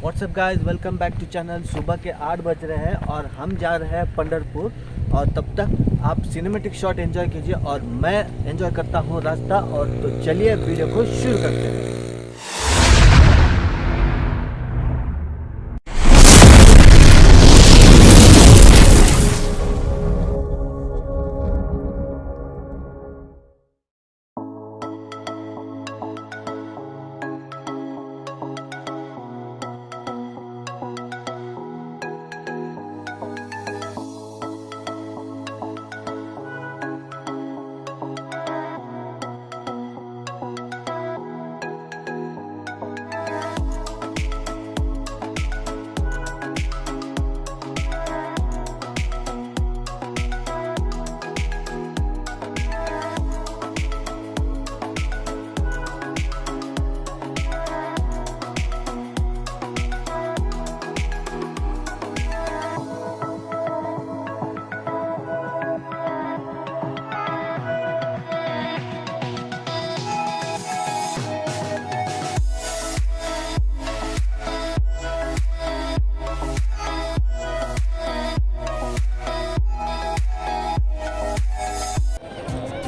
WhatsApp guys, welcome back to channel. सुबह के 8 बज रहे हैं और हम जा रहे हैं पंढरपुर। और तब तक आप सिनेमेटिक शॉट एंजॉय कीजिए और मैं एंजॉय करता हूँ रास्ता। और तो चलिए वीडियो को शुरू करते हैं।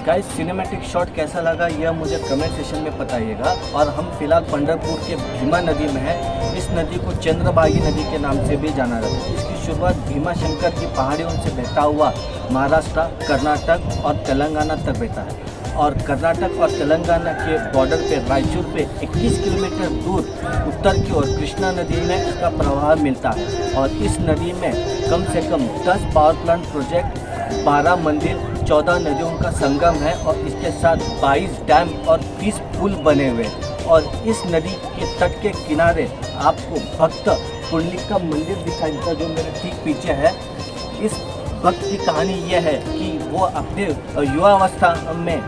गाइस, सिनेमैटिक शॉट कैसा लगा यह मुझे कमेंट सेशन में बताइएगा। और हम फिलहाल पंढरपुर के भीमा नदी में हैं। इस नदी को चंद्रभागी नदी के नाम से भी जाना जाता है। इसकी शुरुआत भीमा शंकर की पहाड़ियों से बहता हुआ महाराष्ट्र, कर्नाटक और तेलंगाना तक बहता है। और कर्नाटक और तेलंगाना के बॉर्डर पे रायचूर पे 21 किलोमीटर दूर उत्तर की ओर कृष्णा नदी में इसका प्रवाह मिलता है। और इस नदी में कम से कम 10 पावर प्लांट प्रोजेक्ट, 12 मंदिर, 14 नदियों का संगम है। और इसके साथ 22 डैम और 30 पुल बने हुए हैं। और इस नदी के तट के किनारे आपको भक्त पुंडलिक का मंदिर दिखाई देता है, जो मेरे ठीक पीछे है। इस भक्त की कहानी यह है कि वो अपने युवावस्था में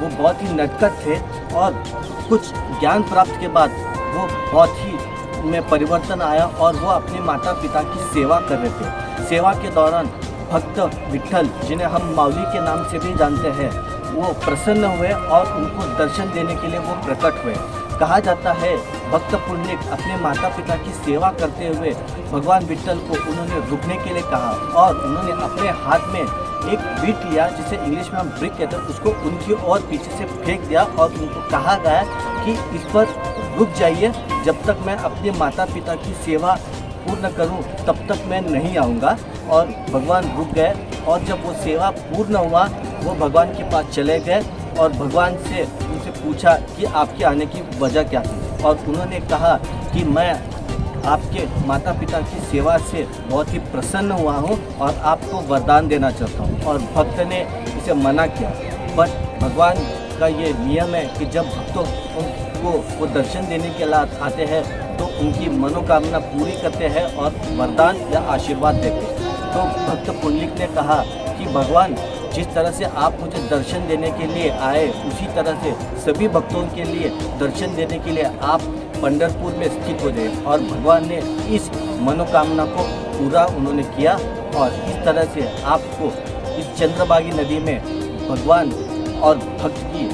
वो बहुत ही नटखट थे। और कुछ ज्ञान प्राप्त के बाद वो बहुत ही में परिवर्तन आया और वो अपने माता पिता की सेवा कर रहे थे। सेवा के दौरान भक्त विट्ठल, जिन्हें हम माउली के नाम से भी जानते हैं, वो प्रसन्न हुए और उनको दर्शन देने के लिए वो प्रकट हुए। कहा जाता है भक्त पुंडलिक अपने माता पिता की सेवा करते हुए भगवान विट्ठल को उन्होंने रुकने के लिए कहा। और उन्होंने अपने हाथ में एक बीट लिया, जिसे इंग्लिश में हम ब्रिक कहते हैं, उसको उनकी ओर पीछे से फेंक दिया। और उनको कहा गया कि इस पर रुक जाइए, जब तक मैं अपने माता पिता की सेवा पूर्ण करूं तब तक मैं नहीं आऊँगा। और भगवान रुक गए। और जब वो सेवा पूर्ण हुआ वो भगवान के पास चले गए और भगवान से उनसे पूछा कि आपके आने की वजह क्या थी। और उन्होंने कहा कि मैं आपके माता पिता की सेवा से बहुत ही प्रसन्न हुआ हूँ और आपको वरदान देना चाहता हूँ। और भक्त ने इसे मना किया। बट भगवान का ये नियम है कि जब भक्तों को वो दर्शन देने के लिए आते हैं तो उनकी मनोकामना पूरी करते हैं और वरदान या आशीर्वाद देते हैं। तो भक्त पुंडलिक ने कहा कि भगवान, जिस तरह से आप मुझे दर्शन देने के लिए आए, उसी तरह से सभी भक्तों के लिए दर्शन देने के लिए आप पंढरपुर में स्थित हो जाए। और भगवान ने इस मनोकामना को पूरा उन्होंने किया। और इस तरह से आपको इस चंद्रभागी नदी में भगवान और भक्त की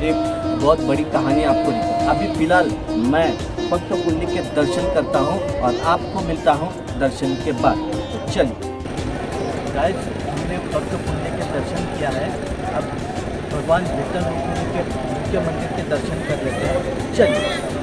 एक बहुत बड़ी कहानी आपको दिखी। अभी फ़िलहाल मैं भक्त पुंडलिक के दर्शन करता हूँ और आपको मिलता हूँ दर्शन के बाद। तो चलिए गाइस, हमने भक्त पुंडलिक के दर्शन किया है। अब भगवान विट्ठल के मंदिर के दर्शन कर लेते हैं। चलिए।